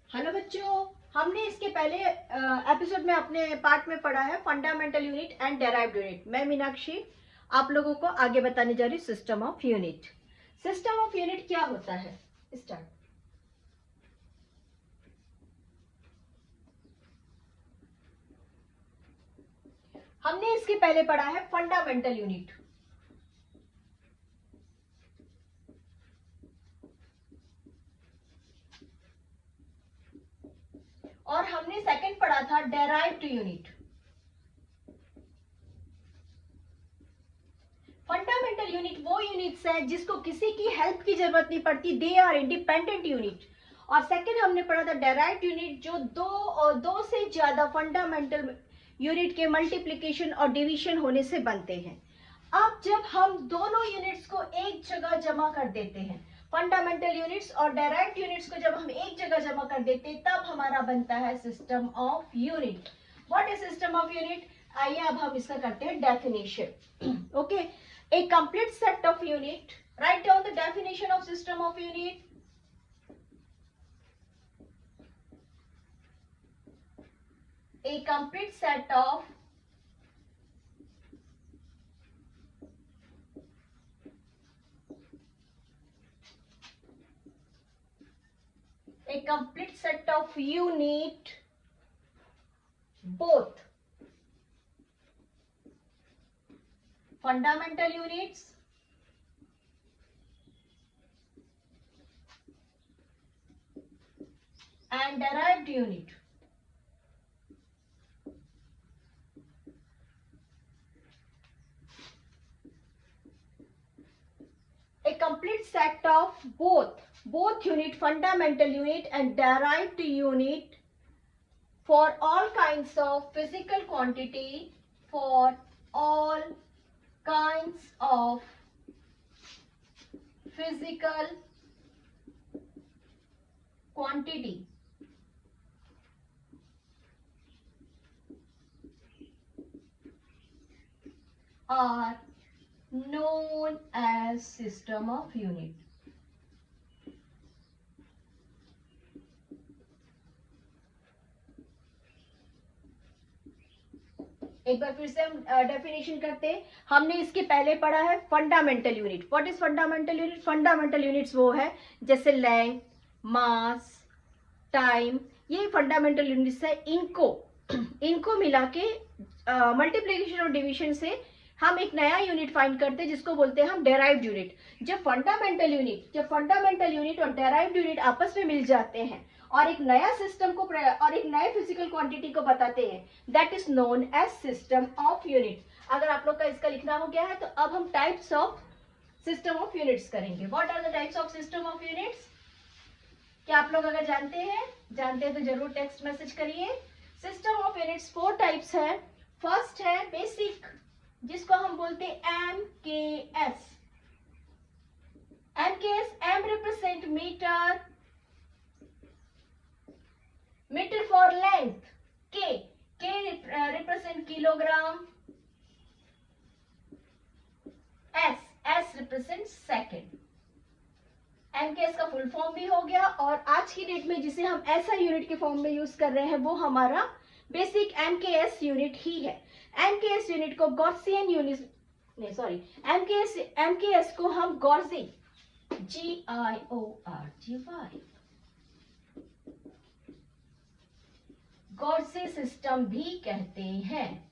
Hello बच्चों, हमने इसके पहले एपिसोड में अपने पार्ट में पढ़ा है fundamental unit and derived unit. मैं मीनाक्षी आप लोगों को आगे बताने जा रही हूँ system of unit. System of unit क्या होता है? स्टार्ट। हमने इसके पहले पढ़ा है फंडामेंटल यूनिट। और हमने सेकंड पढ़ा था डेराइव्ड यूनिट। फंडामेंटल यूनिट वो यूनिट्स है जिसको किसी की हेल्प की जरूरत नहीं पड़ती, दे आर इंडिपेंडेंट यूनिट। और सेकंड हमने पढ़ा था डेराइव्ड यूनिट, जो दो से ज्यादा फंडामेंटल यूनिट के मल्टीप्लिकेशन और डिवीजन होने से बनते हैं। अब जब हम दोनों यूनिट्स को एक जगह जमा कर देते हैं, फंडामेंटल यूनिट्स और डेराइव्ड यूनिट्स को जब हम एक जगह जमा कर देते हैं, तब हमारा बनता है system of unit. What is system of unit? आइए अब हम इसका करते हैं definition. Okay, a complete set of unit. Write down the definition of system of unit. A complete set of unit, both fundamental units and derived unit. A complete set of both unit, fundamental unit and derived unit, for all kinds of physical quantity, for all kinds of physical quantity. Are known as system of unit. एक बार फिर से हम definition करते हैं। हमने इसके पहले पढ़ा है fundamental unit. What is fundamental unit? Fundamental units वो है जैसे लेंथ, मास, टाइम, ये फंडामेंटल यूनिट्स है। इनको मिला के मल्टीप्लिकेशन और डिवीजन से हम एक नया यूनिट फाइंड करते हैं जिसको बोलते हैं हम डेराइव्ड यूनिट। जब फंडामेंटल यूनिट और डेराइव्ड यूनिट आपस में मिल जाते हैं और एक नया सिस्टम को और एक नए फिजिकल क्वांटिटी को बताते हैं, that is known as system of unit. अगर आप लोग का इसका लिखना हो गया है तो अब हम types of system of units करेंगे। What are the types of system of units? क्या आप लोग अगर जानते हैं तो जरूर टेक्स्ट मैसेज करिए। सिस्टम ऑफ यूनिट्स 4 टाइप्स है। फर्स्ट है बेसिक, जिसको हम बोलते हैं MKS। M represent metre for length, K represent kilogram, S represent second. MKS का फुल फॉर्म भी हो गया, और आज की डेट में जिसे हम ऐसा यूनिट के फॉर्म में यूज कर रहे हैं वो हमारा बेसिक MKS यूनिट ही है। MKS यूनिट को गॉसियन यूनिट MKS को हम गॉर्जी गॉर्जी सिस्टम भी कहते हैं।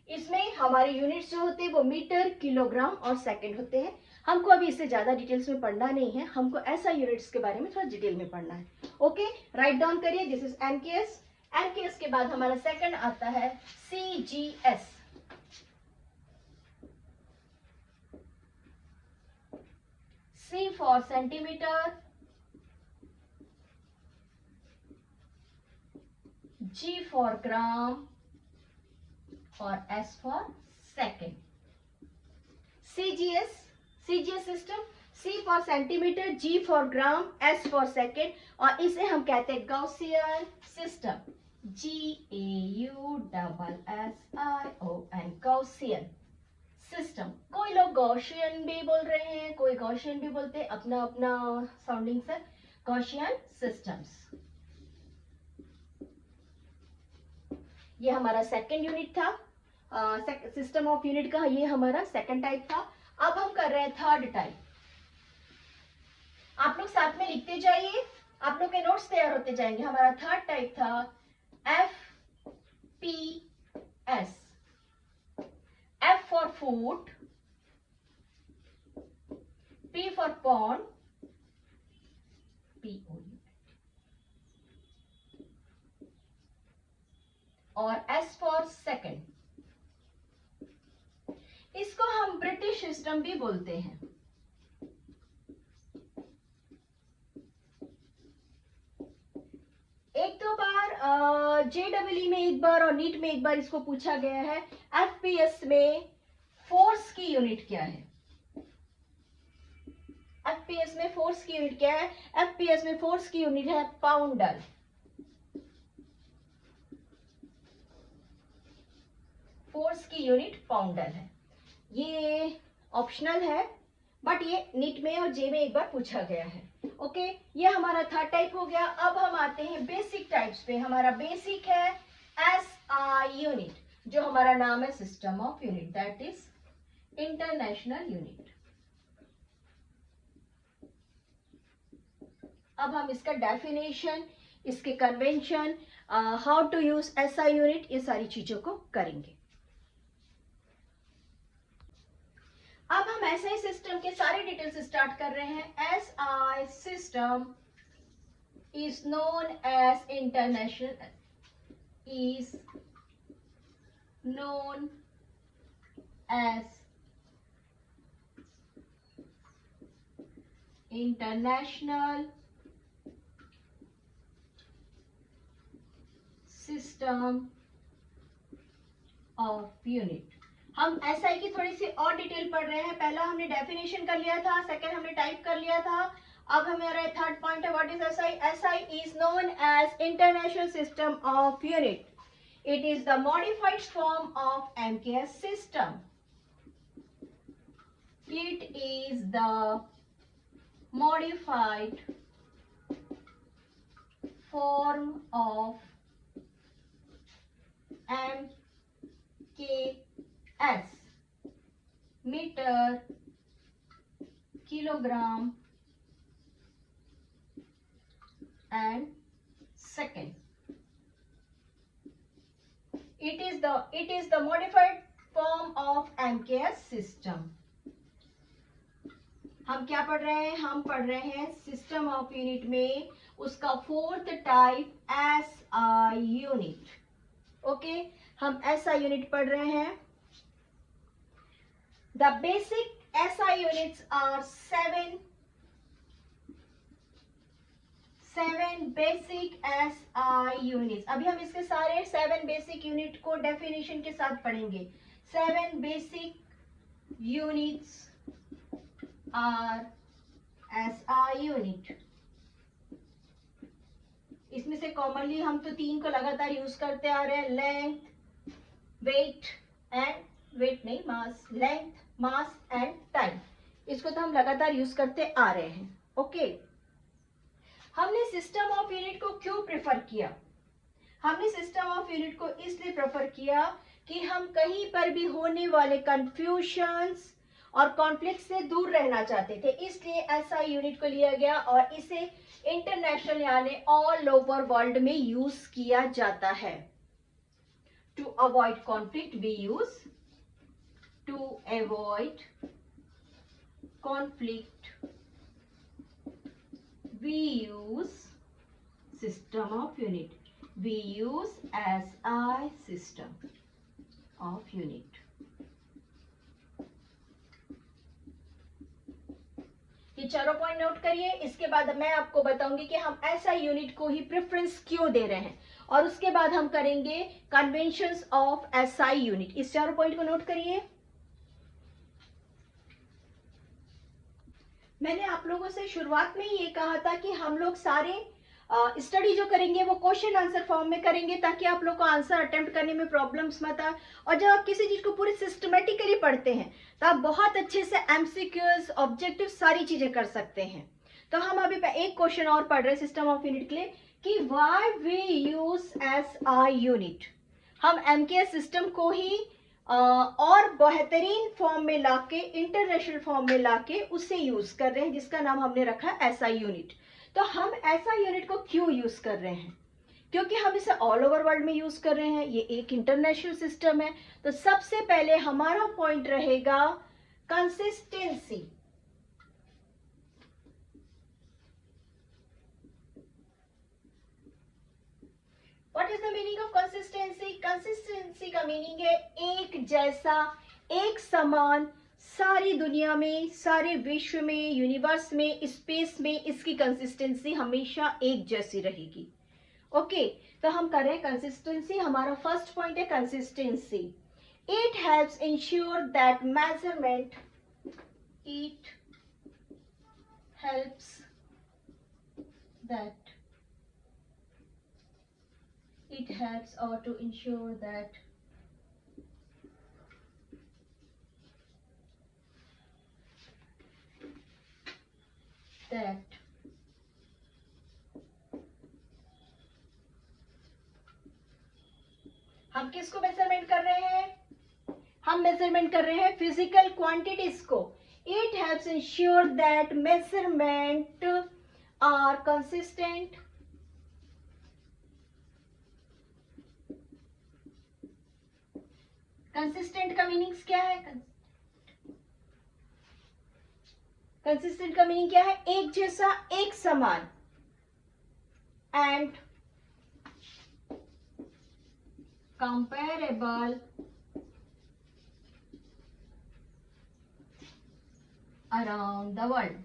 इसमें हमारे यूनिट्स जो होते हैं वो मीटर, किलोग्राम और सेकंड होते हैं। हमको अभी इससे ज्यादा डिटेल्स में पढ़ना नहीं है, हमको ऐसा यूनिट्स के बारे में थोड़ा डिटेल में पढ़ना है। ओके, राइट डाउन करिए, दिस इज MKS। MKS के बाद हमारा सेकंड आता है CGS। C for centimetre, G for gram और S for second. CGS system, C for centimetre, G for gram, S for second, और इसे हम कहते हैं Gaussian system. GAUSSION, Gaussian system. कोई लोग गॉसियन भी बोल रहे हैं, कोई गॉसियन भी बोलते हैं, अपना अपना साउंडिंग से। Gaussian systems. ये हमारा सेकंड यूनिट था, सिस्टम ऑफ यूनिट का ये हमारा सेकंड टाइप था। अब हम कर रहे हैं थर्ड टाइप। आप लोग साथ में लिखते जाइए, आप लोग के नोट्स तैयार होते जाएंगे। हमारा थर्ड टाइप था FPS। F for foot, P for pond, POU, और S for second। इसको हम ब्रिटिश सिस्टम भी बोलते हैं। एक दो बार JEE में एक बार और नीट में एक बार इसको पूछा गया है। FPS में फोर्स की यूनिट क्या है? FPS में फोर्स की यूनिट क्या है? FPS में फोर्स की यूनिट है पाउंडर। फोर्स की यूनिट पाउंडर है। ये ऑप्शनल है, बट ये नीट में और जे में एक बार पूछा गया है। ओके, ये हमारा थर्ड टाइप हो गया। अब हम आते हैं बेसिक टाइप्स पे। हमारा बेसिक है SI यूनिट, जो हमारा नाम है system of unit, that is international unit. अब हम इसका डेफिनेशन, इसके convention, how to use SI unit, ये सारी चीजों को करेंगे। अब हम SI सिस्टम के सारे डिटेल्स स्टार्ट कर रहे हैं। SI system is known as international, is known as international system of unit. हम SI की थोड़ी सी और डिटेल पढ़ रहे हैं। पहला हमने डेफिनेशन कर लिया था, सेकंड हमने टाइप कर लिया था। अब हमारा थर्ड पॉइंट है, what is SI? SI is known as international system of unit. It is the modified form of MKS system. It is the modified form of MKS, meter, kilogram and second. It is the modified form of MKS system. हम क्या पढ़ रहे हैं? हम पढ़ रहे हैं system of unit में उसका fourth type SI unit. Okay, हम SI यूनिट पढ़ रहे हैं। The basic SI units are seven basic SI units. अभी हम इसके सारे 7 बेसिक यूनिट को डेफिनेशन के साथ पढ़ेंगे। 7 basic units are SI unit. इसमें से कॉमनली हम तो 3 को लगातार यूज करते आ रहे हैं, लेंथ, वेट एंड वेट नहीं मास, लेंथ, मास एंड टाइम। इसको तो हम लगातार यूज करते आ रहे हैं। ओके, हमने सिस्टम ऑफ यूनिट को क्यों प्रेफर किया? हमने सिस्टम ऑफ यूनिट को इसलिए प्रेफर किया कि हम कहीं पर भी होने वाले कंफ्यूजन्स और कॉन्फ्लिक्ट से दूर रहना चाहते थे, इसलिए SI यूनिट को लिया गया और इसे इंटरनेशनल यानी ऑल ओवर वर्ल्ड में यूज किया जाता है। To avoid conflict we use, to avoid conflict we use system of unit, we use SI system of unit. ये चारों पॉइंट नोट करिए। इसके बाद मैं आपको बताऊंगी कि हम SI यूनिट को ही प्रेफरेंस क्यों दे रहे हैं, और उसके बाद हम करेंगे कन्वेंशंस ऑफ SI यूनिट। इस चारों पॉइंट को नोट करिए। मैंने आप लोगों से शुरुआत में ये कहा था कि हम लोग सारे स्टडी जो करेंगे वो क्वेश्चन आंसर फॉर्म में करेंगे, ताकि आप लोग को आंसर अटेम्प्ट करने में प्रॉब्लम्स मत आए। और जब आप किसी चीज को पूरी सिस्टमेटिकली पढ़ते हैं तो आप बहुत अच्छे से MCQs, ऑब्जेक्टिव सारी चीजें कर सकते हैं। तो हम अभी एक क्वेश्चन और पढ़ रहे हैं सिस्टम ऑफ यूनिट के लिए कि why we use SI unit. हम एमकेएस सिस्टम को ही और बेहतरीन फॉर्म में लाके, इंटरनेशनल फॉर्म में लाके उसे यूज कर रहे हैं, जिसका नाम हमने रखा है एसआई यूनिट। तो हम एसआई यूनिट को क्यों यूज कर रहे हैं? क्योंकि हम इसे ऑल ओवर वर्ल्ड में यूज कर रहे हैं, ये एक इंटरनेशनल सिस्टम है। तो सबसे पहले हमारा पॉइंट रहेगा consistency. What is the meaning of consistency? Consistency का मीनिंग है एक जैसा, एक समान, सारी दुनिया में, सारे विश्व में, यूनिवर्स में, स्पेस में इसकी कंसिस्टेंसी हमेशा एक जैसी रहेगी। ओके, तो हम कर रहे हैं कंसिस्टेंसी। हमारा फर्स्ट पॉइंट है consistency. It helps ensure that measurement, it helps that, it helps or to ensure that हम किसको मेजरमेंट कर रहे हैं? हम मेजरमेंट कर रहे हैं फिजिकल क्वांटिटीज को। It helps ensure that measurement are consistent, consistent का मीनिंग्स क्या है? कंसिस्टेंट का मीनिंग क्या है? एक जैसा, एक समान, and comparable around the world.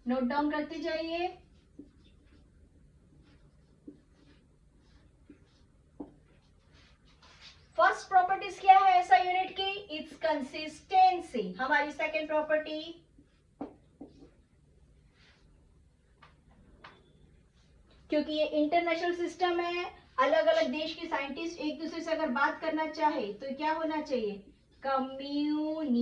Note down करते जाइए। फर्स्ट प्रॉपर्टीज क्या है ऐसा यूनिट की? It's consistency. हमारी सेकेंड प्रॉपर्टी, क्योंकि ये इंटरनेशनल सिस्टम है, अलग अलग देश के साइंटिस्ट एक दूसरे से अगर बात करना चाहे तो क्या होना चाहिए? कम्युनिकेबल।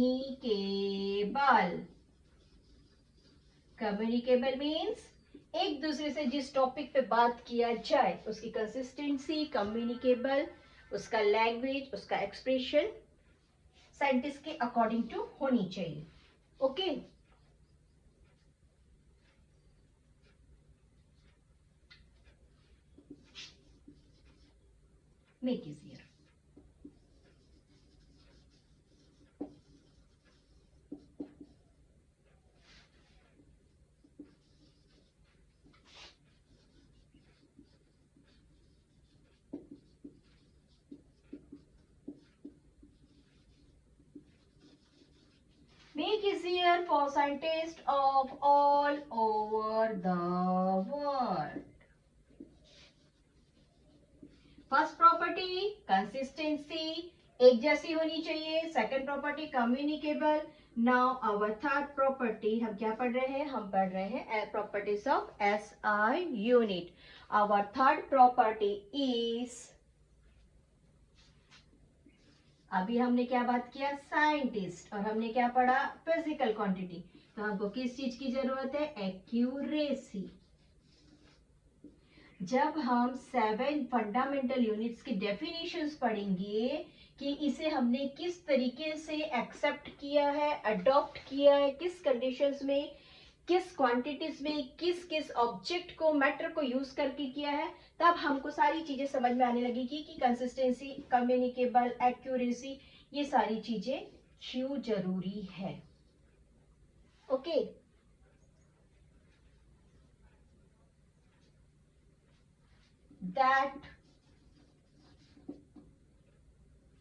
कम्युनिकेबल मीन्स एक दूसरे से जिस टॉपिक पे बात किया जाए उसकी कंसिस्टेंसी, कम्युनिकेबल, उसका लैंग्वेज, उसका एक्सप्रेशन साइंटिस्ट के अकॉर्डिंग टू होनी चाहिए। Okay, make easier. Make easier for scientists of all over the world. First property consistency, एक जैसी होनी चाहिए। Second property communicable. Now our third property हम क्या पढ़ रहे हैं? हम पढ़ रहे हैं properties of SI unit. Our third property is, अभी हमने क्या बात किया? साइंटिस्ट, और हमने क्या पढ़ा? Physical quantity. तो हमको किस चीज की जरूरत है? एक्यूरेसी। जब हम 7 फंडामेंटल यूनिट्स की डेफिनेशंस पढ़ेंगे कि इसे हमने किस तरीके से एक्सेप्ट किया है, अडॉप्ट किया है, किस कंडीशंस में, किस क्वांटिटीज में, किस किस ऑब्जेक्ट को, मैटर को यूज करके किया है, तब हमको सारी चीजें समझ में आने लगेगी कि कंसिस्टेंसी, कम्युनिकेबल, एक्यूरेसी, ये सारी चीजें क्यों जरूरी है। Okay, that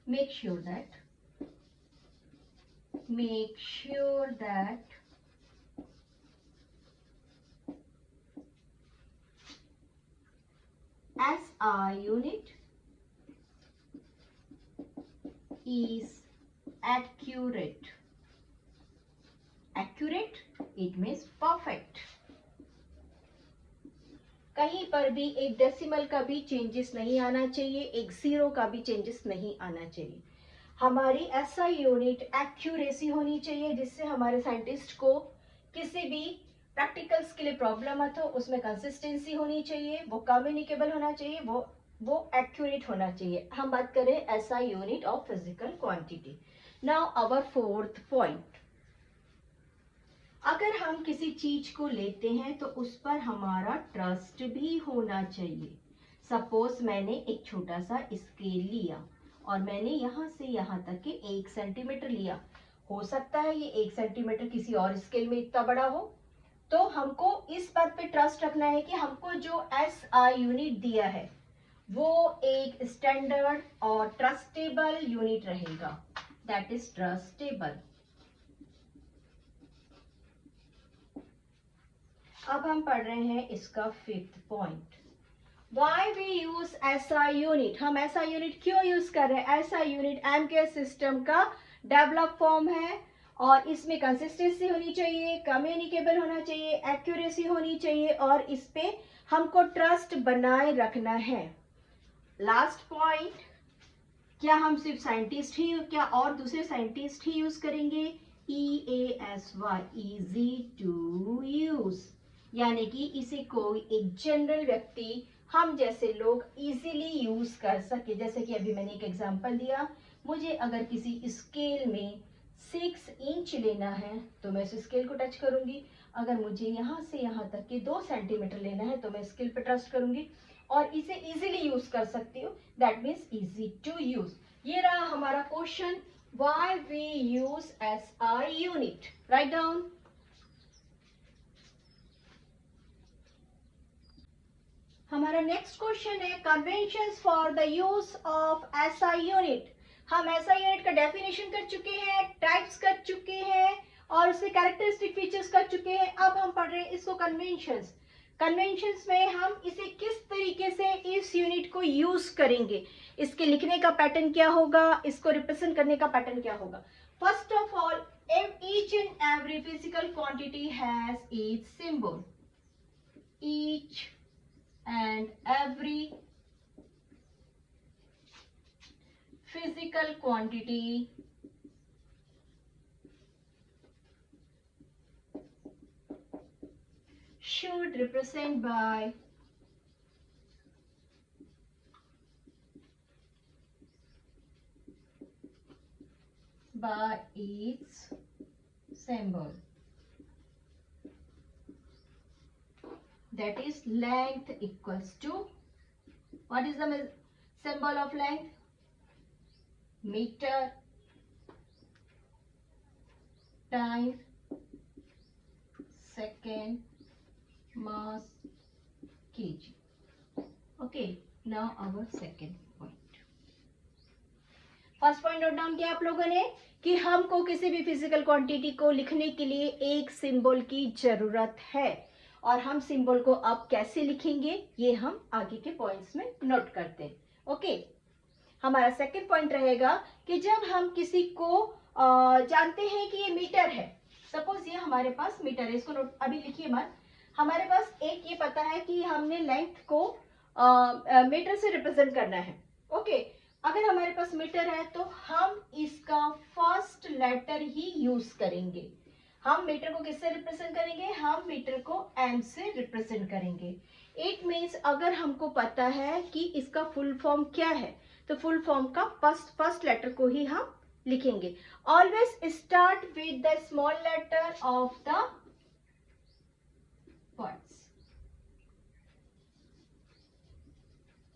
make sure that SI unit is accurate. Accurate, it means perfect. कहीं पर भी एक डेसिमल का भी चेंजेस नहीं आना चाहिए, एक जीरो का भी चेंजेस नहीं आना चाहिए। हमारी SI यूनिट एक्यूरेसी होनी चाहिए, जिससे हमारे साइंटिस्ट को किसी भी प्रैक्टिकल्स के लिए प्रॉब्लम मत हो, उसमें कंसिस्टेंसी होनी चाहिए, वो कम्युनिकेबल होना चाहिए, वो एक्यूरेट होना चाहिए। हम बात करें SI unit of physical quantity. Now our fourth point, अगर हम किसी चीज को लेते हैं तो उस पर हमारा ट्रस्ट भी होना चाहिए। सपोज मैंने एक छोटा सा स्केल लिया और मैंने यहाँ से यहाँ तक के 1 सेंटीमीटर लिया। हो सकता है ये 1 सेंटीमीटर किसी और स्केल में इतना बड़ा हो, तो हमको इस बात पे ट्रस्ट रखना है कि हमको जो SI यूनिट दिया है वो एक स्टैंडर्ड और ट्रस्टेबल यूनिट रहेगा, दैट इज ट्रस्टेबल। अब हम पढ़ रहे हैं इसका 5th point, why we use SI unit. हम SI यूनिट क्यों यूज कर रहे हैं? SI यूनिट MKS सिस्टम का डेवलप फॉर्म है और इसमें कंसिस्टेंसी होनी चाहिए, कम्युनिकेबल होना चाहिए, एक्यूरेसी होनी चाहिए और इस पे हमको ट्रस्ट बनाए रखना है। लास्ट पॉइंट, क्या हम सिर्फ साइंटिस्ट ही, क्या और दूसरे साइंटिस्ट ही यूज करेंगे? EASY, इजी टू यूज, यानी कि इसे कोई एक जनरल व्यक्ति, हम जैसे लोग इजीली यूज कर सके। जैसे कि अभी मैंने एक एग्जांपल दिया, मुझे अगर किसी स्केल में 6 इंच लेना है तो मैं इस स्केल को टच करूंगी। अगर मुझे यहाँ से यहाँ तक के 2 सेंटीमीटर लेना है तो मैं स्केल पे ट्रस्ट करूंगी और इसे इजीली यूज कर सकती हूँ, that means easy to use. ये रहा हमारा question, why we use SI unit. Write down. हमारा नेक्स्ट क्वेश्चन है conventions for the use of SI unit. हम SI यूनिट का डेफिनेशन कर चुके हैं, टाइप्स कर चुके हैं और उसके कैरेक्टरिस्टिक फीचर्स कर चुके हैं। अब हम पढ़ रहे हैं इसको कन्वेंशंस। कन्वेंशंस में हम इसे किस तरीके से इस यूनिट को यूज करेंगे, इसके लिखने का पैटर्न क्या होगा, इसको रिप्रेजेंट करने का पैटर्न क्या होगा। First of all, each and every physical quantity has its symbol. Each and every physical quantity should represent by its symbol, that is length equals to, what is the symbol of length? Meter time second mass kg. Okay, now our second point. First point note down किया आप लोगों ने कि हमको किसी भी physical quantity को लिखने के लिए एक सिंबल की जरूरत है और हम सिंबल को अब कैसे लिखेंगे ये हम आगे के पॉइंट्स में नोट करते हैं। ओके, हमारा सेकंड पॉइंट रहेगा कि जब हम किसी को जानते हैं कि ये मीटर है, सपोज ये हमारे पास मीटर है, इसको नोट अभी लिखिए मत। हमारे पास एक ये पता है कि हमने लेंथ को मीटर से रिप्रेजेंट करना है। ओके, अगर हमारे पास मीटर है तो हम इसका फर्स्ट लेटर ही यूज करेंगे। हम मीटर को किससे रिप्रेजेंट करेंगे? हम मीटर को m से रिप्रेजेंट करेंगे। इट मीन्स अगर हमको पता है कि इसका फुल फॉर्म क्या है तो फुल फॉर्म का फर्स्ट लेटर को ही हम लिखेंगे। Always start with the small letter of the words.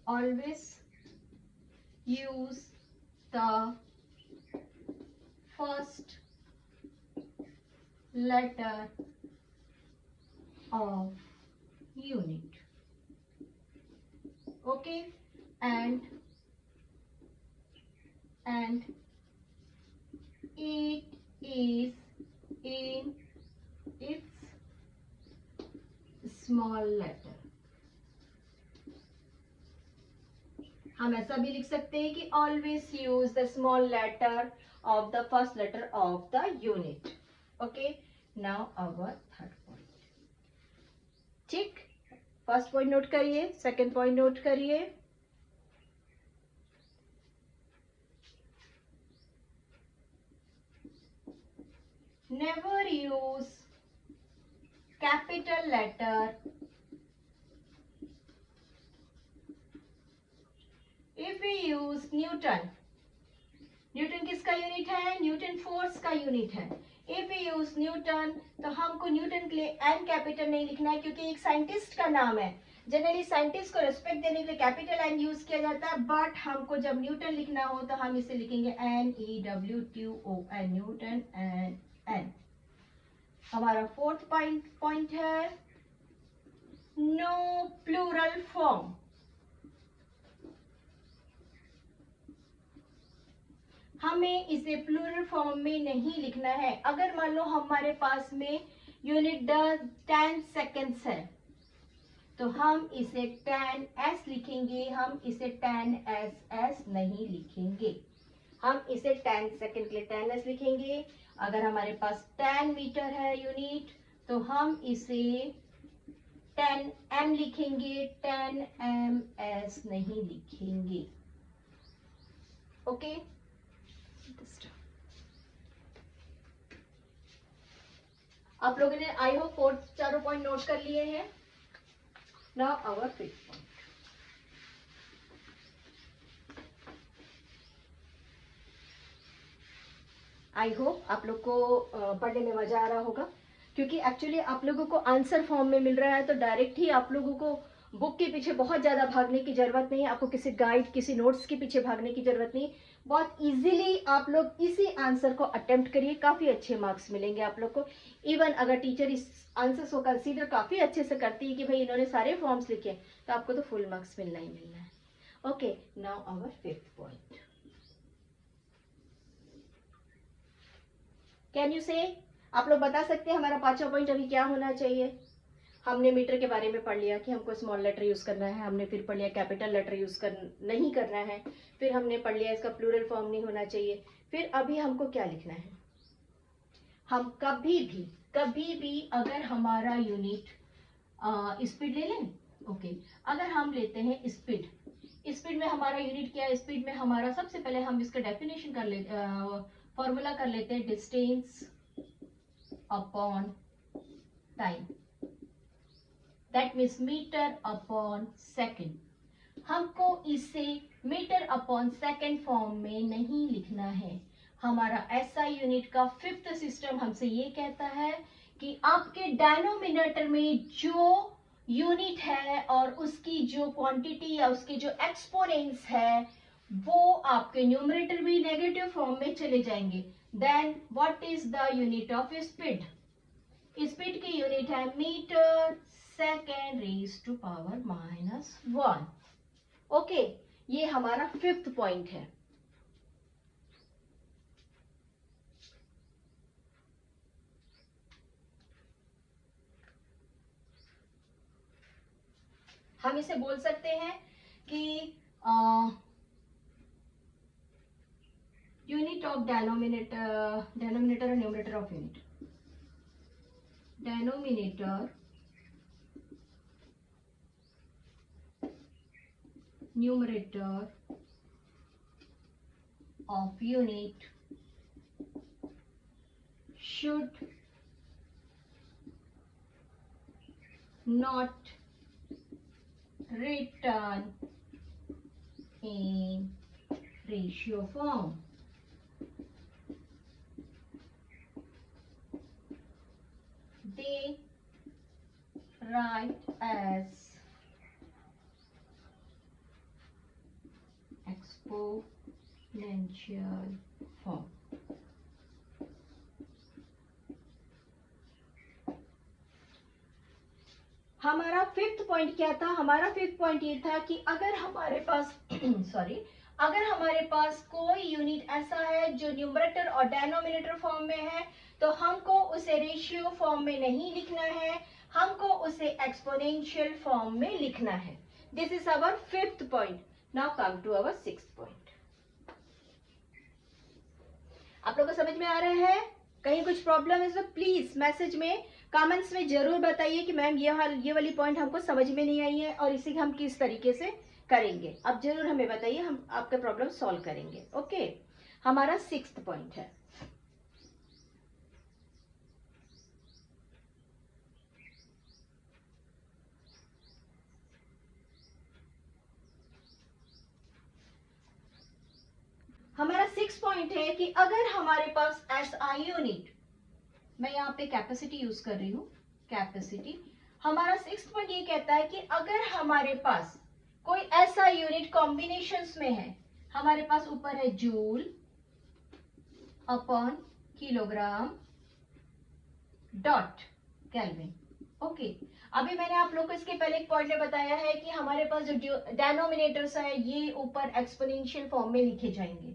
Always use the first letter of unit. Okay, and it is in its small letter. हम ऐसा भी लिख सकते हैं कि always use the small letter of the first letter of the unit. Okay, now our third point. ठीक, first point note करिए, second point note करिए। never use capital letter if we use Newton. Newton किसका unit है? Newton force का unit है. If we use Newton, तो हमको Newton के लिए एन कैपिटल नहीं लिखना है क्योंकि एक साइंटिस्ट का नाम है. जनरली साइंटिस्ट को रिस्पेक्ट देने के लिए कैपिटल एन यूज किया जाता है, बट हमको जब न्यूटन लिखना हो तो हम इसे लिखेंगे NEWTON, न्यूटन एन एन. हमारा फोर्थ पॉइंट है नो प्लूरल फॉर्म. हमें इसे प्लूरल फॉर्म में नहीं लिखना है. अगर मान लो हमारे पास में यूनिट 10 सेकेंड्स है तो हम इसे 10s लिखेंगे, हम इसे 10s नहीं लिखेंगे. हम इसे 10 सेकेंड के लिए 10s लिखेंगे. अगर हमारे पास 10 मीटर है यूनिट तो हम इसे 10m लिखेंगे, 10ms नहीं लिखेंगे. ओके, आप लोगों ने आई होप चारों पॉइंट नोट कर लिए हैं. Now our fifth point. I hope आप लोग को पढ़ने में मजा आ रहा होगा, क्योंकि एक्चुअली आप लोगों को आंसर फॉर्म में मिल रहा है, तो डायरेक्ट ही आप लोगों को बुक के पीछे बहुत ज़्यादा भागने की जरूरत नहीं है. आपको किसी गाइड, किसी नोट्स के पीछे भागने की जरूरत नहीं. बहुत इजीली आप लोग इसी आंसर को अटेम्प्ट करिए, काफ़ी अच्छे मार्क्स मिलेंगे आप लोग को. इवन अगर टीचर इस आंसर्स को कंसीडर काफ़ी अच्छे से करती है कि भाई इन्होंने सारे फॉर्म्स लिखे, तो आपको तो फुल मार्क्स मिलना ही मिलना है. Okay, now our fifth point. Can you say, आप लोग बता सकते हैं हमारा पांचवा पॉइंट अभी क्या होना चाहिए? हमने मीटर के बारे में पढ़ लिया कि हमको स्मॉल लेटर यूज करना है. हमने फिर पढ़ लिया कैपिटल लेटर यूज नहीं करना है. फिर हमने पढ़ लिया इसका प्लूरल फॉर्म नहीं होना चाहिए. फिर अभी हमको क्या लिखना है? हम कभी भी अगर हमारा यूनिट स्पीड ले लें. ओके, अगर हम लेते हैं स्पीड में हमारा यूनिट क्या है? स्पीड में हमारा सबसे पहले हम इसका डेफिनेशन कर ले, फॉर्मूला कर लेते हैं, distance upon time. That means metre upon second. हमको इसे मीटर अपॉन सेकेंड फॉर्म में नहीं लिखना है. हमारा एसआई यूनिट का फिफ्थ सिस्टम हमसे ये कहता है कि आपके डिनोमिनेटर में जो यूनिट है और उसकी जो क्वांटिटी या उसके जो एक्सपोनेंट्स है वो आपके न्यूमरेटर में नेगेटिव फॉर्म में चले जाएंगे. Then what is the unit of speed? Speed की यूनिट है metre second raise to power -1. Okay, ये हमारा फिफ्थ पॉइंट है. हम इसे बोल सकते हैं कि यूनिट ऑफ डेनोमिनेटर और numerator of unit. Denominator numerator of unit should not written in ratio form. They write as exponential form. हमारा फिफ्थ पॉइंट क्या था? हमारा फिफ्थ पॉइंट ये था कि अगर हमारे पास अगर हमारे पास कोई यूनिट ऐसा है जो न्यूमरेटर और डेनोमिनेटर फॉर्म में है, तो हमको उसे रेशियो फॉर्म में नहीं लिखना है, हमको उसे एक्सपोनेंशियल फॉर्म में लिखना है. This is our fifth point. Now come to our sixth point. आप लोगों को समझ में आ रहा है? कहीं कुछ प्रॉब्लम है तो प्लीज मैसेज में, कमेंट्स में जरूर बताइए कि मैम ये वाली पॉइंट हमको समझ में नहीं आई है और इसे हम किस तरीके से करेंगे. अब जरूर हमें बताइए, हम आपका प्रॉब्लम सॉल्व करेंगे. ओके, हमारा सिक्स्थ पॉइंट है सिक्स पॉइंट है कि अगर हमारे पास SI यूनिट, मैं यहाँ पे कैपेसिटी यूज कर रही हूँ, कैपेसिटी, हमारा सिक्स पॉइंट ये कहता है कि अगर हमारे पास कोई SI यूनिट कॉम्बिनेशंस में है, हमारे पास ऊपर है joule upon kilogram dot kelvin. Okay, अभी मैंने आप लोग को इसके पहले एक पॉइंट में बताया है कि हमारे पास जो डेनोमिनेटर्स है ये ऊपर एक्सपोनेंशियल फॉर्म में लिखे जाएंगे,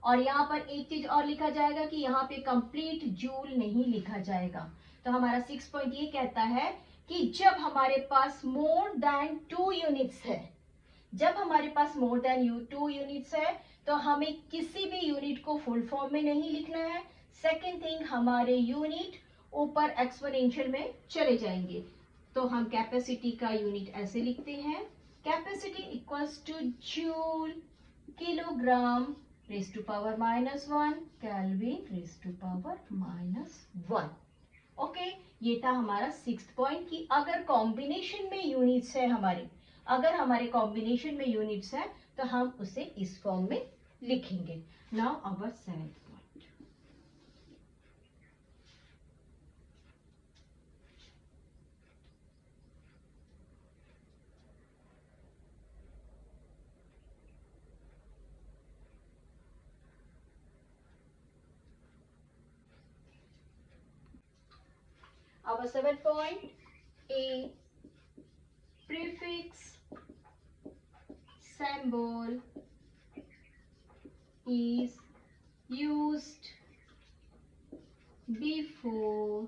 और यहाँ पर एक चीज और लिखा जाएगा कि यहाँ पे कंप्लीट जूल नहीं लिखा जाएगा। तो हमारा सिक्स पॉइंट ये कहता है कि जब हमारे पास मोर देन 2 यूनिट्स है, जब हमारे पास मोर देन 2 यूनिट्स है, तो हमें किसी भी यूनिट को फुल फॉर्म में नहीं लिखना है। सेकेंड थिंग, हमारे यूनिट ऊपर एक्सपोनेंशियल में चले जाएंगे। तो हम कैपेसिटी का यूनिट ऐसे लिखते हैं, capacity equals to joule kilogram raise to power -1 kelvin raise to power -1। Okay, ये था हमारा सिक्स्थ पॉइंट कि अगर कॉम्बिनेशन में यूनिट्स है हमारे, अगर हमारे कॉम्बिनेशन में यूनिट्स है तो हम उसे इस फॉर्म में लिखेंगे। Now our seventh point. Our seventh point, a prefix symbol is used before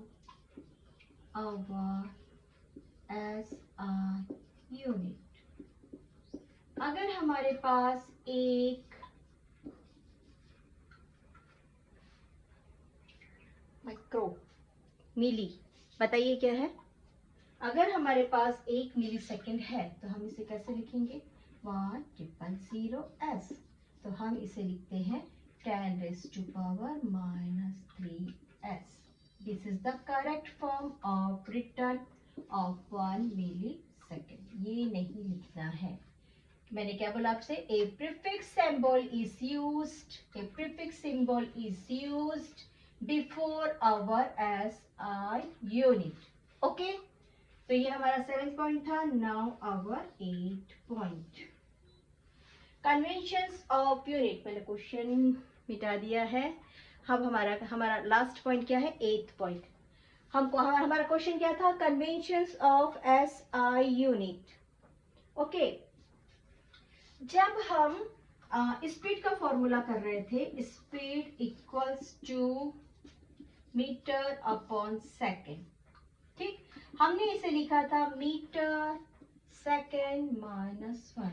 our SI unit। अगर हमारे पास एक माइक्रो मिली, बताइए क्या है, अगर हमारे पास 1 मिली सेकेंड है तो हम इसे कैसे लिखेंगे, 1,000,000s। तो हम इसे लिखते हैं 10⁻³ this is the correct form of return of 1 millisecond. ये नहीं लिखना है। मैंने क्या बोला आपसे, a prefix symbol is used, a prefix symbol is used before our SI unit. Okay, तो ये हमारा 7th पॉइंट था। Now our 8th point, conventions of unit. मैंने क्वेश्चन मिटा दिया है। अब हमारा लास्ट पॉइंट क्या है, 8th पॉइंट। हमको हमारा क्वेश्चन क्या था, conventions of SI unit. Okay, जब हम स्पीड का फॉर्मूला कर रहे थे, speed equals to metre upon second, ठीक, हमने इसे लिखा था मीटर सेकेंड -1।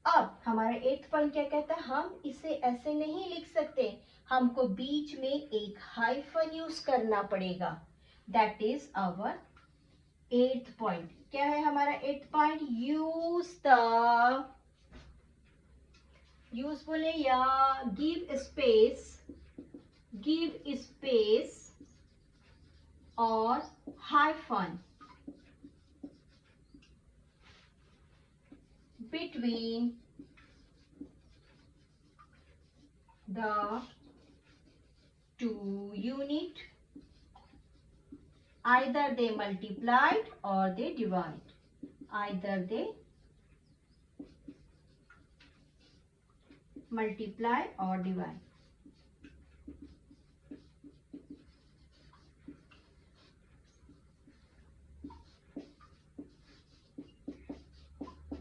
अब हमारा 8th पॉइंट क्या कहता है, हम इसे ऐसे नहीं लिख सकते, हमको बीच में एक हाइफन यूज करना पड़ेगा। That is our 8th point. क्या है हमारा 8th पॉइंट, यूज बोले या गिव स्पेस और hyphen between the two unit, either they multiplied or they divide, either they multiply or divide।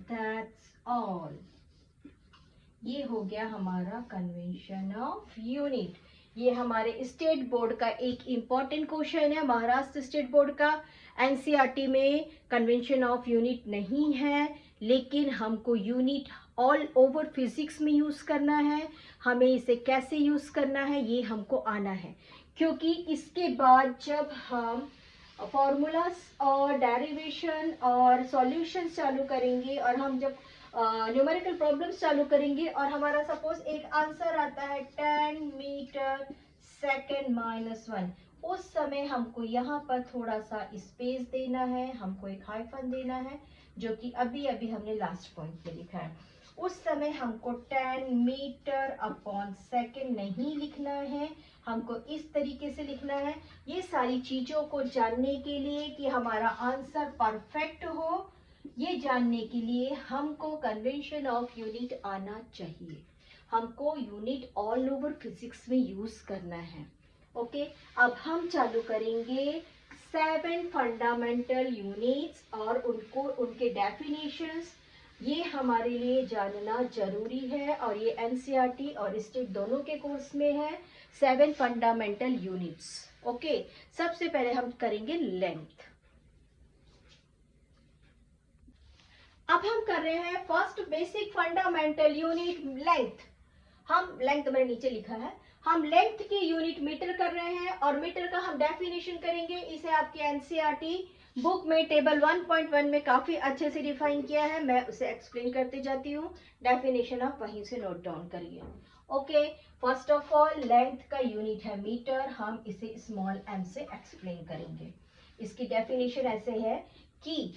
That's all। ये हो गया हमारा कन्वेंशन ऑफ यूनिट। ये हमारे स्टेट बोर्ड का एक इम्पॉर्टेंट क्वेश्चन है, महाराष्ट्र स्टेट बोर्ड का। एनसीईआरटी में कन्वेंशन ऑफ यूनिट नहीं है, लेकिन हमको यूनिट ऑल ओवर फिजिक्स में यूज करना है। हमें इसे कैसे यूज करना है ये हमको आना है, क्योंकि इसके बाद जब हम फॉर्मूलास और डेरिवेशन और सॉल्यूशंस चालू करेंगे, और हम जब न्यूमेरिकल प्रॉब्लम्स चालू करेंगे, और हमारा सपोज एक आंसर आता है 10 मीटर सेकेंड -1, उस समय हमको यहाँ पर थोड़ा सा स्पेस देना है, हमको एक हाइफन देना है, जो कि अभी अभी हमने लास्ट पॉइंट पे लिखा है। उस समय हमको 10 मीटर अपॉन सेकेंड नहीं लिखना है, हमको इस तरीके से लिखना है। ये सारी चीजों को जानने के लिए कि हमारा आंसर परफेक्ट हो, ये जानने के लिए हमको कन्वेंशन ऑफ यूनिट आना चाहिए। हमको यूनिट ऑल ओवर फिजिक्स में यूज करना है। ओके, अब हम चालू करेंगे 7 फंडामेंटल यूनिट्स और उनके डेफिनेशंस। ये हमारे लिए जानना जरूरी है और ये एनसीईआरटी और स्टेट दोनों के कोर्स में है। 7 फंडामेंटल यूनिट्स। ओके, सबसे पहले हम करेंगे लेंथ। अब हम कर रहे हैं first basic fundamental unit length. हम लेंथ मैंने नीचे लिखा है, हम लेंथ की यूनिट मीटर कर रहे हैं और मीटर का हम डेफिनेशन करेंगे। इसे आपके एनसीईआरटी बुक में टेबल 1.1 में काफी अच्छे से डिफाइन किया है, मैं उसे एक्सप्लेन करते जाती हूँ। डेफिनेशन आप वहीं से नोट डाउन करिए। Okay, first of all length का यूनिट है मीटर, हम इसे स्मॉल m से एक्सप्लेन करेंगे। इसकी डेफिनेशन ऐसे है कि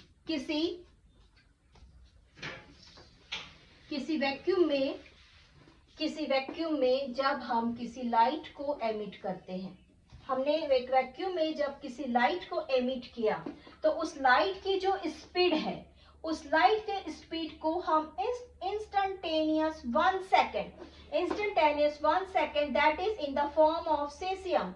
किसी वैक्यूम में जब हम किसी लाइट को एमिट करते हैं, हमने एक वैक्यूम में जब किसी लाइट को एमिट किया तो उस लाइट की जो स्पीड है, उस लाइट के स्पीड को हम instantaneous 1 second that is in the form of caesium,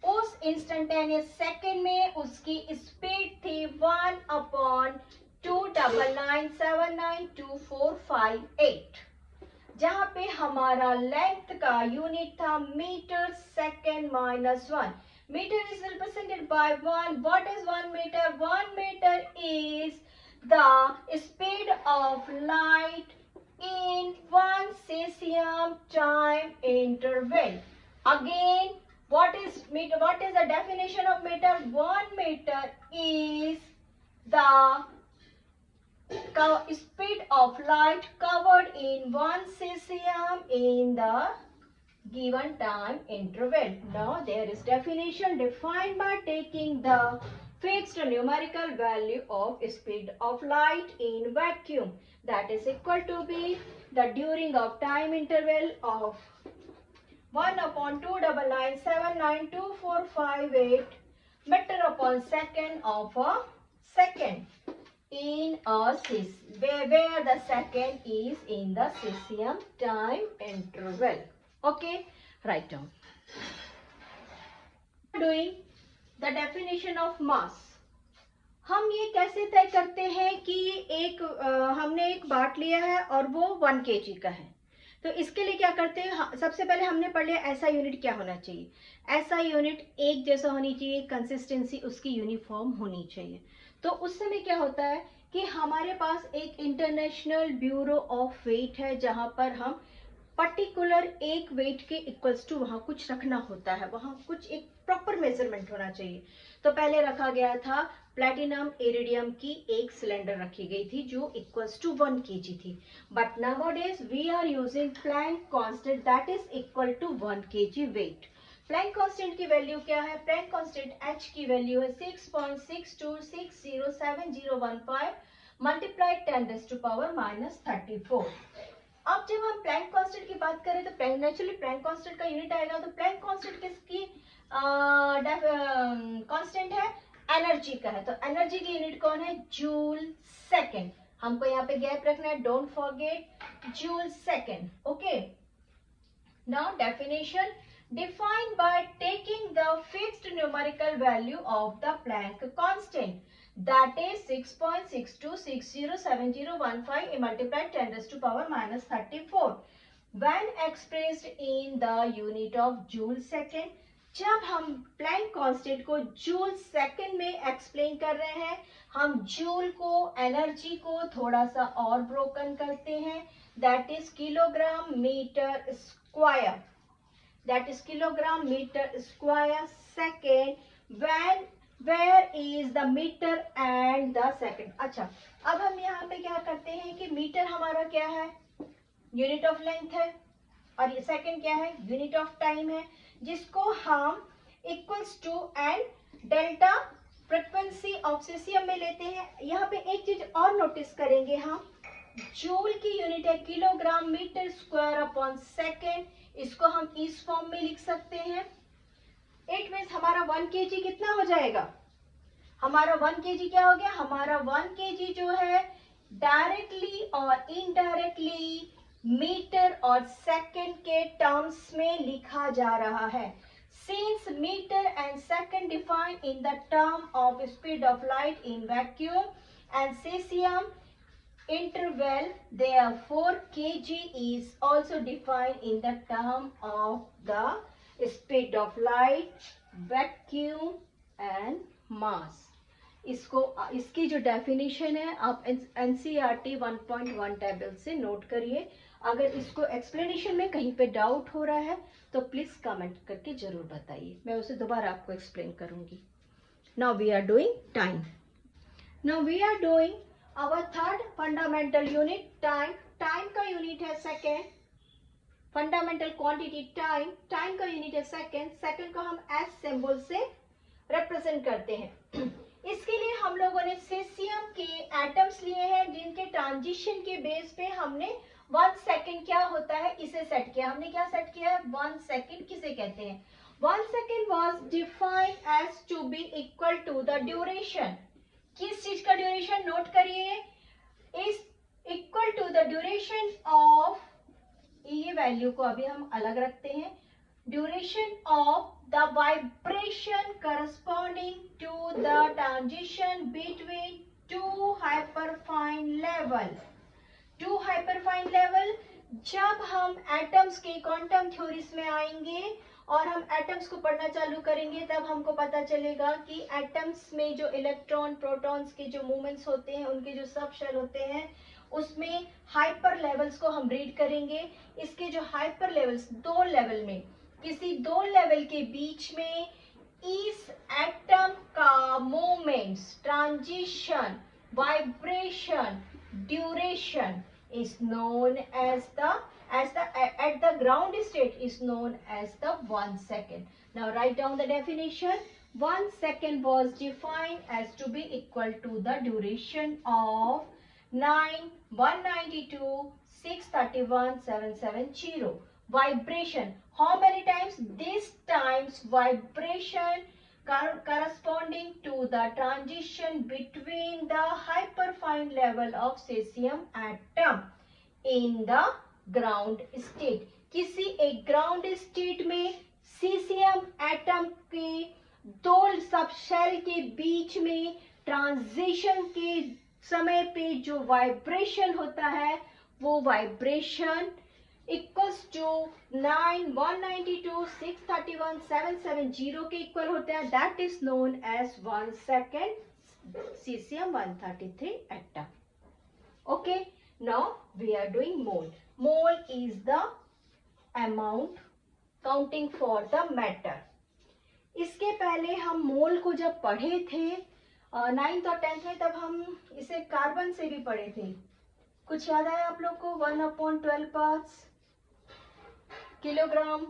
उस इंस्टेंटेनियस सेकेंड में उसकी स्पीड थी 1/299792458, जहां पे हमारा लेंथ का यूनिट था metre second -1। Metre is represented by 1। What is 1 metre? 1 metre is the speed of light in 1 cesium time interval. Again, what is meter? What is the definition of meter? 1 meter is the speed of light covered in 1 cesium in the given time interval. Now there is definition defined by taking the fixed numerical value of speed of light in vacuum, that is equal to be the during of time interval of 1/299792458 meter upon second of a second in a where the second is in the cesium time interval. Okay, write down. Doing the definition of mass. हम ये कैसे तय करते हैं कि हमने एक बाट लिया है और वो 1 kg का है, तो इसके लिए क्या करते हैं, सबसे पहले हमने पढ़ लिया ऐसा यूनिट क्या होना चाहिए। ऐसा यूनिट एक जैसा होनी चाहिए, कंसिस्टेंसी उसकी यूनिफॉर्म होनी चाहिए। तो उस समय क्या होता है कि हमारे पास एक इंटरनेशनल ब्यूरो ऑफ वेट है, जहां पर हम पर्टिकुलर एक वेट के इक्वल्स टू वहां कुछ रखना होता है, वहां कुछ एक प्रॉपर मेजरमेंट होना चाहिए। तो पहले रखा गया था प्लैटिनम इरिडियम की एक सिलेंडर रखी गई थी जो इक्वल्स टू 1 kg थी, but nowadays we are using Planck constant that is equal to 1 kg weight. Planck constant की वैल्यू क्या है? प्लैंक कांस्टेंट H की वैल्यू है 6.62607015 मल्टीप्लाइड 10⁻⁻34। अब जब हम प्लैंक कांस्टेंट की बात करें तो नेचुरली प्लैंक कांस्टेंट का यूनिट आएगा, तो प्लैंक कांस्टेंट किसकी कांस्टेंट है? एनर्जी का है। तो एनर्जी की यूनिट कौन है? Joule second. हमको यहाँ पे गैप रखना है, don't forget joule second. Okay, now definition defined by taking the fixed numerical value of the Planck constant, that is 6.62607015 multiplied 10⁻⁻34 when expressed in the unit of joule second। जब हम Planck constant को joule second में explain कर रहे हैं, हम joule को, energy को थोड़ा सा और ब्रोकन करते हैं, that is kilogram metre square, that is kilogram meter square second when where is the meter and the second। अच्छा, अब हम यहाँ पे क्या करते हैं कि मीटर हमारा क्या है? यूनिट ऑफ लेंथ है, और ये सेकंड क्या है? यूनिट ऑफ टाइम है, जिसको हम equals to and delta frequency of CCM में लेते हैं। यहाँ पे एक चीज और नोटिस करेंगे हम, जूल की यूनिट है kilogram metre square upon second, इसको हम इस फॉर्म में लिख सकते हैं। इट मीन्स हमारा 1 kg कितना हो जाएगा, हमारा 1 kg क्या हो गया, हमारा 1 kg जो है डायरेक्टली और इनडायरेक्टली मीटर और सेकंड के टर्म्स में लिखा जा रहा है। Since meter and second defined in the term of speed of light in vacuum and cesium interval, therefore kg is also defined in the term of the speed of light, vacuum and mass. इसको इसकी जो definition है आप NCERT 1.1 table से note करिए। अगर इसको explanation में कहीं पे डाउट हो रहा है तो प्लीज कमेंट करके जरूर बताइए, मैं उसे दोबारा आपको एक्सप्लेन करूंगी। Now we are doing time. Now we are doing our third fundamental unit time. Time का यूनिट है second. Fundamental quantity time, time का यूनिट है सेकेंड। सेकेंड को हम एस सिंबल से रिप्रेजेंट करते हैं। इसके लिए हम लोगों ने सीसियम के एटम्स लिए हैं जिनके ट्रांजिशन के बेस पे हमने 1 सेकेंड क्या होता है इसे सेट किया। हमने क्या सेट किया है, 1 सेकेंड किसे कहते हैं। 1 second was defined as to be equal to the duration. किस चीज का ड्यूरेशन नोट करिए, is equal to the duration of, ये वैल्यू को अभी हम अलग रखते हैं, duration of the vibration corresponding to the transition between two hyperfine level. Two hyperfine level, जब हम एटम्स के क्वांटम थ्योरीज में आएंगे और हम एटम्स को पढ़ना चालू करेंगे तब हमको पता चलेगा कि एटम्स में जो इलेक्ट्रॉन प्रोटॉन्स के जो मूवमेंट्स होते हैं, उनके जो सब शेल होते हैं, उसमें हाइपर लेवल्स को हम रीड करेंगे। इसके जो हाइपर लेवल्स, दो लेवल में, किसी दो लेवल के बीच में इस एटम का movements, transition, vibration, duration is known as the at the ground state is known as the 1 second. Now write down the definition. 1 second was defined as to be equal to the duration of 9, 192, 631, 770. Vibration. How many times? This times vibration corresponding to the transition between the hyperfine level of cesium atom in the ground state. किसी एक ground state में caesium atom के दो subshell के बीच में transition के समय पे जो वाइब्रेशन होता है वो वाइब्रेशन इक्वल्स टू 9, 192, 631, 770 के इक्वल होता है। That is known as 1 second cesium 133 atom. Okay, now we are doing mole. Mole is the amount counting for the matter. इसके पहले हम मोल को जब पढ़े थे 9th और 10th में, तब हम इसे कार्बन से भी पढ़े थे। कुछ याद आया आप लोग को? 1/12 पार्ट्स किलोग्राम,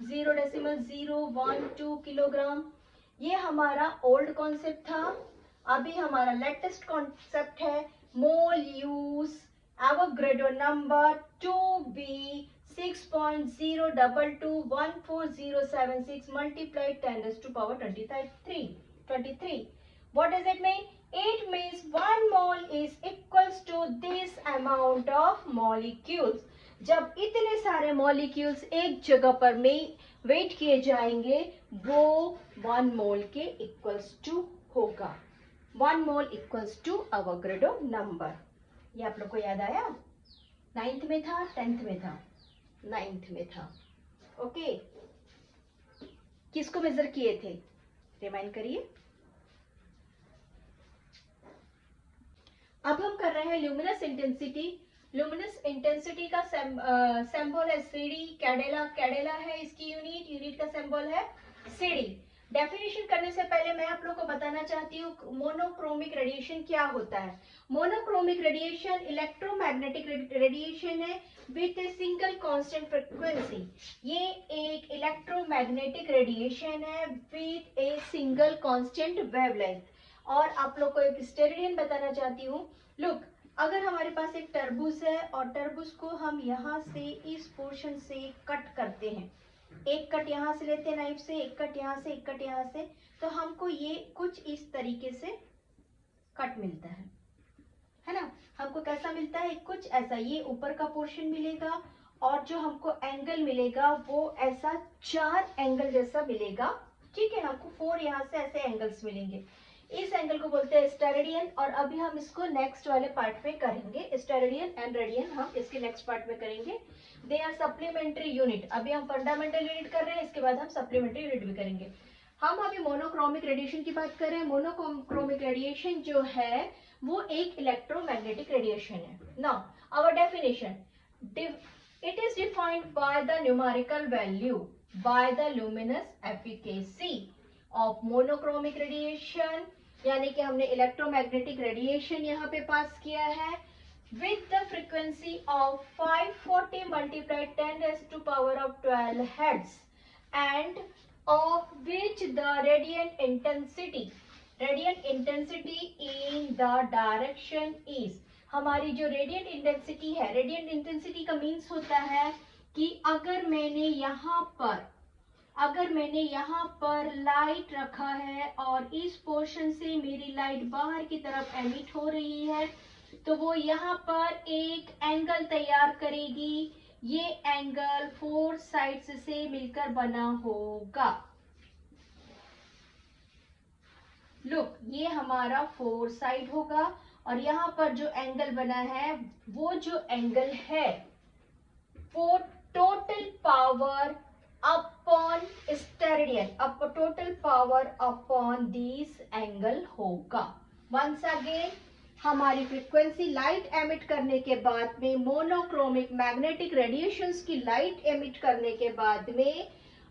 0.012 किलोग्राम, ये हमारा ओल्ड कॉन्सेप्ट था। अभी हमारा लेटेस्ट कॉन्सेप्ट है mole use Avogadro number to be 6.022140076 multiplied 10⁻23. What does it mean? It means 1 mole is equals to this amount of molecules. जब इतने सारे मॉलिक्यूल्स एक जगह पर में वेट किए जाएंगे वो 1 मोल के इक्वल्स टू होगा। 1 मोल इक्वल्स टू एवोगाड्रो नंबर। ये आप लोग को याद आया? 9th में था, 10th में था? 9th में था। ओके, किसको मेजर किए थे? रिमाइंड करिए। अब हम कर रहे हैं ल्यूमिनस इंटेंसिटी। ल्यूमिनस इंटेंसिटी का सिंबल है सीडी, कैडेला। कैडेला है इसकी यूनिट, यूनिट का सिंबल है सीडी। डेफिनेशन करने से पहले मैं आप लोगों को बताना चाहती हूँ मोनोक्रोमिक रेडिएशन क्या होता है। मोनोक्रोमिक रेडिएशन इलेक्ट्रोमैग्नेटिक रेडिएशन है with a single constant frequency. ये एक इलेक्ट्रोमैग्नेटिक रेडिएशन है with a single constant wavelength. और आप लोग को एक स्टेरिडियन बताना चाहती हूँ। लुक, अगर हमारे पास एक तरबूज है और तरबूज को हम यहाँ से इस पोर्शन से कट करते हैं, एक कट यहाँ से लेते हैं नाइफ से, एक कट यहाँ से, एक कट यहाँ से, तो हमको ये कुछ इस तरीके से कट मिलता है ना। हमको कैसा मिलता है, कुछ ऐसा, ये ऊपर का पोर्शन मिलेगा और जो हमको एंगल मिलेगा वो ऐसा 4 एंगल जैसा मिलेगा, ठीक है। हमको 4 यहाँ से ऐसे एंगल्स मिलेंगे। इस एंगल को बोलते हैं स्टेरेडियन, और अभी हम इसको नेक्स्ट वाले पार्ट में करेंगे। स्टेरेडियन एंड रेडियन हम इसके नेक्स्ट पार्ट में करेंगे। They are supplementary unit. अभी हम फंडामेंटल यूनिट कर रहे हैं, इसके बाद हम सप्लीमेंट्री यूनिट भी करेंगे। हम अभी मोनोक्रोमिक रेडिएशन की बात कर रहे हैं। मोनोक्रोमिक रेडिएशन जो है वो एक इलेक्ट्रोमैग्नेटिक रेडिएशन है। Now our definition, it is defined by the numerical value by the luminous efficacy of monochromic radiation, यानी कि हमने इलेक्ट्रोमैग्नेटिक रेडिएशन यहाँ पे पास किया है with the frequency of 540 multiplied 10 raised to power of 12 hertz and of which the radiant intensity in the direction is, हमारी जो radiant intensity है, रेडियंट इंटेंसिटी का मीन्स होता है कि अगर मैंने यहाँ पर लाइट रखा है और इस पोर्शन से मेरी लाइट बाहर की तरफ एमिट हो रही है, तो वो यहाँ पर एक एंगल तैयार करेगी। ये एंगल 4 साइड्स से मिलकर बना होगा। लुक, ये हमारा 4 साइड होगा और यहाँ पर जो एंगल बना है वो जो एंगल है वो total power upon steradian, total power upon this angle होगा। वंस अगेन, हमारी फ्रीक्वेंसी लाइट एमिट करने के बाद में, मोनोक्रोमिक मैग्नेटिक रेडिएशंस की लाइट एमिट करने के बाद में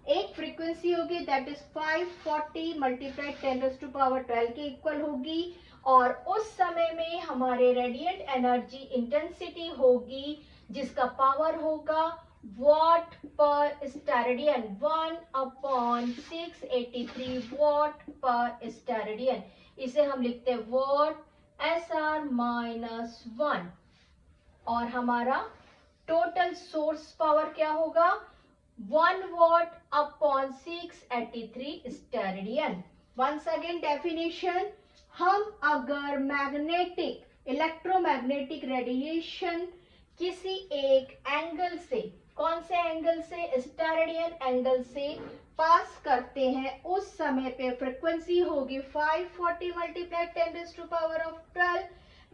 एक फ्रीक्वेंसी होगी that is 540 multiplied 10 raised to power 12 के इक्वल होगी, और उस समय में हमारे रेडिएंट एनर्जी इंटेंसिटी होगी जिसका पावर होगा वॉट पर स्टेरेडियन, 1/683 वॉट पर स्टेरेडियन। इसे हम लिखते हैं वॉट SR-1, और हमारा टोटल सोर्स पावर क्या होगा 1 watt upon 683 steradian. Once again definition, हम अगर इलेक्ट्रोमैग्नेटिक रेडिएशन किसी एक एंगल से, कौन से एंगल से, स्टेरेडियन एंगल से पास करते हैं, उस समय पे फ्रीक्वेंसी होगी 540 multiplied 10 raised to power of 12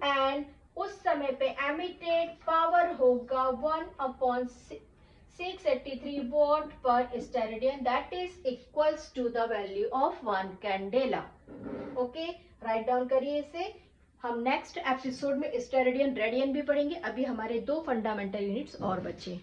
and उस समय पे एमिटेड पावर होगा 1/683 वॉट पर steradian, that is equals to the value of 1 candela. Okay, write down करिए इसे। हम नेक्स्ट एपिसोड में स्टेरेडियन रेडियन भी पढ़ेंगे। अभी हमारे 2 फंडामेंटल यूनिट्स और बचे।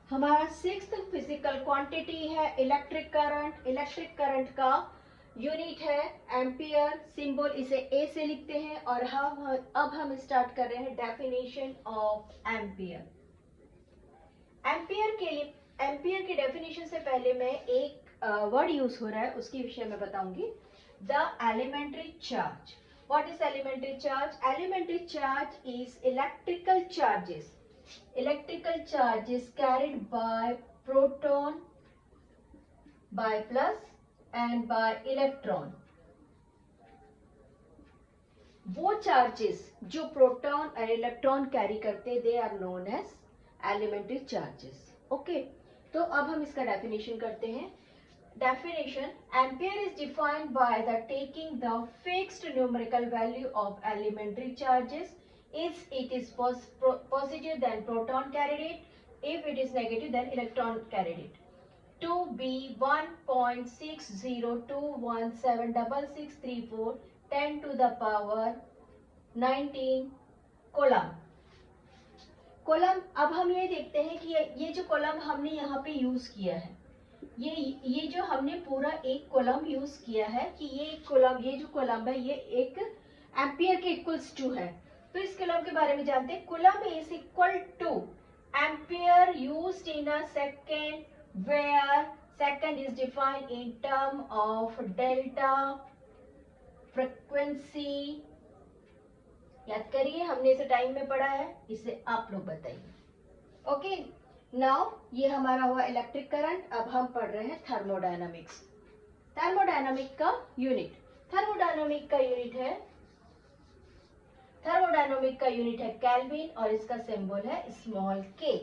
हमारा 6th फिजिकल क्वांटिटी है इलेक्ट्रिक करंट। इलेक्ट्रिक करंट का यूनिट है एम्पियर, सिंबल इसे ए से लिखते हैं, और अब हम स्टार्ट कर रहे हैं डेफिनेशन ऑफ एम्पियर। एम्पियर की डेफिनेशन से पहले मैं एक वर्ड यूज हो रहा है उसके विषय में बताऊंगी। The elementary charge. What is elementary charge? Elementary charge is electrical charges carried by proton, by plus and by electron. वो चार्जेस जो प्रोटॉन और इलेक्ट्रॉन कैरी करते, they are known as elementary charges. Okay, तो अब हम इसका definition करते हैं। Definition: Ampere is defined by the taking the fixed numerical value of elementary charges. If it is positive, then proton carried it. If it is negative, then electron carried it. To be 1.60217634 10 to the power 19 kolam. अब हम ये देखते हैं कि ये जो कोलम हमने यहाँ पे यूज किया है, ये जो हमने पूरा एक कोलम यूज किया है, कि ये जो कोलम है ये एक एम्पियर के इक्वल्स टू है। तो इस कोलम के बारे में जानते हैं। Coulomb is equal to ampere used in a second, where second is defined in term of delta frequency याद करिए, हमने इसे टाइम में पढ़ा है, इसे आप लोग बताइए। ओके, नाउ ये हमारा हुआ इलेक्ट्रिक करंट। अब हम पढ़ रहे हैं थर्मोडायनामिक्स। थर्मोडायनामिक का यूनिट, थर्मोडायनामिक का यूनिट है केल्विन और इसका सिंबल है स्मॉल के।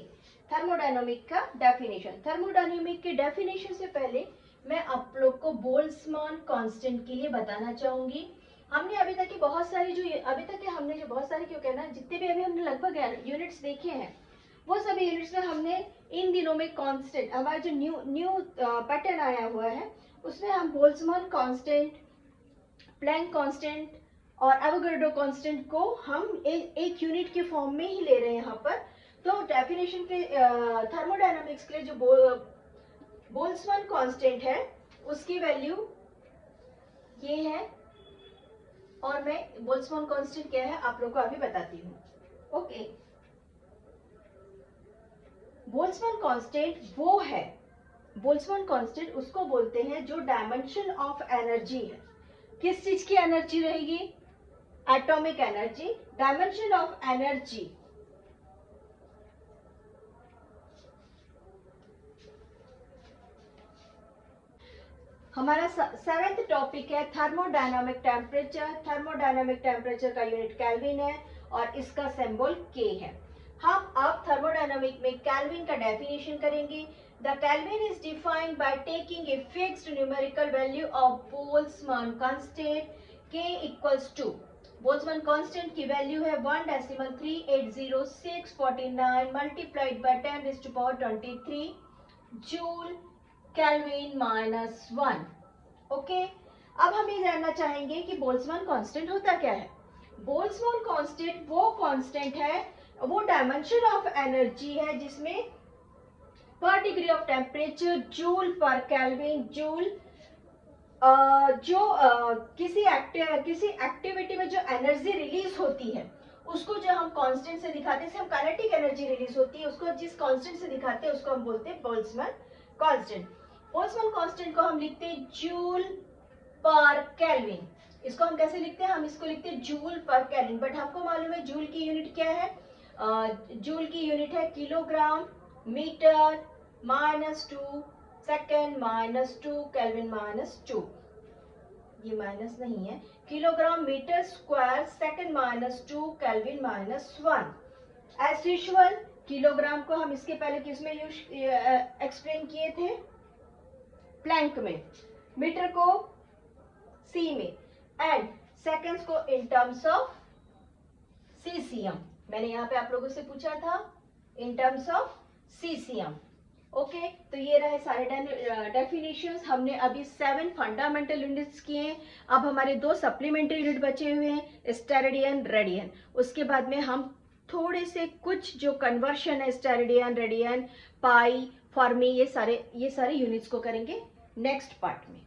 थर्मोडायनामिक का डेफिनेशन, थर्मोडायनामिक के डेफिनेशन से पहले मैं आप लोग को बोल्ट्जमान कांस्टेंट के लिए बताना चाहूंगी। हमने अभी तक की बहुत सारी क्यों कहना, जितने भी अभी हमने लगभग यूनिट्स देखे हैं, वो सभी यूनिट्स में हमने इन दिनों में कांस्टेंट, हमारा जो न्यू पैटर्न आया हुआ है, उसमें हम बोल्ट्जमान कांस्टेंट, प्लैंक कांस्टेंट और एवोगाड्रो कांस्टेंट को हम एक यूनिट के फॉर्म में ही ले रहे हैं यहाँ पर। तो डेफिनेशन के थर्मोडायनामिक्स के लिए जो बोल्ट्जमान कांस्टेंट है उसकी वैल्यू ये है, और मैं बोल्ट्जमान कांस्टेंट क्या है आप लोग को अभी बताती हूँ। ओके, बोल्ट्जमान कांस्टेंट उसको बोलते हैं जो डायमेंशन ऑफ एनर्जी है। किस चीज की एनर्जी रहेगी? Atomic energy. Dimension of energy हमारा 7th टॉपिक है थर्मोडायनामिक टेम्परेचर। थर्मोडायनामिक टेम्परेचर का यूनिट केल्विन है और इसका सिंबल के है। हम अब थर्मोडायनामिक में केल्विन का डेफिनेशन करेंगे। The kelvin is defined by taking a fixed numerical value of Boltzmann constant के इक्वल्स टू, बोल्ट्जमान कांस्टेंट की वैल्यू है 1.380649 multiplied by 10⁻23 joule kelvin -1। Okay, अब हम ये जानना चाहेंगे कि बोल्ट्जमान कांस्टेंट होता क्या है। बोल्ट्जमान कांस्टेंट वो कांस्टेंट है, वो डायमेंशन ऑफ एनर्जी है जिसमें पर डिग्री ऑफ टेम्परेचर जूल पर केल्विन, जूल किसी एक्टिविटी में जो एनर्जी रिलीज होती है उसको जो हम कांस्टेंट से दिखाते हैं, हम काइनेटिक एनर्जी रिलीज होती है उसको जिस कांस्टेंट से दिखाते हैं उसको हम बोलते हैं बोल्ट्जमान कांस्टेंट। बोल्ट्जमान कांस्टेंट को हम लिखते हैं जूल पर केल्विन। इसको हम कैसे लिखते हैं? हम इसको लिखते हैं जूल पर केल्विन, बट हमको मालूम है जूल की यूनिट क्या है। जूल की यूनिट है किलोग्राम मीटर -2 सेकेंड -2 केल्विन -2, ये माइनस नहीं है, kilogram metre square second -2 kelvin -1। As usual kilogram को हम इसके पहले किस में एक्सप्लेन किए थे? प्लैंक में, मीटर को सी में, एंड सेकेंड्स को इन टर्म्स ऑफ सीसीएम। मैंने यहाँ पे आप लोगों से पूछा था in terms of CCM. Okay, तो ये रहे सारे डेफिनेशंस। हमने अभी 7 फंडामेंटल यूनिट्स किए। अब हमारे 2 सप्लीमेंट्री यूनिट बचे हुए हैं, स्टेरेडियन, रेडियन। उसके बाद में हम थोड़े से कुछ जो कन्वर्शन है स्टेरेडियन, रेडियन, पाई, फर्मी, ये सारे यूनिट्स को करेंगे नेक्स्ट पार्ट में।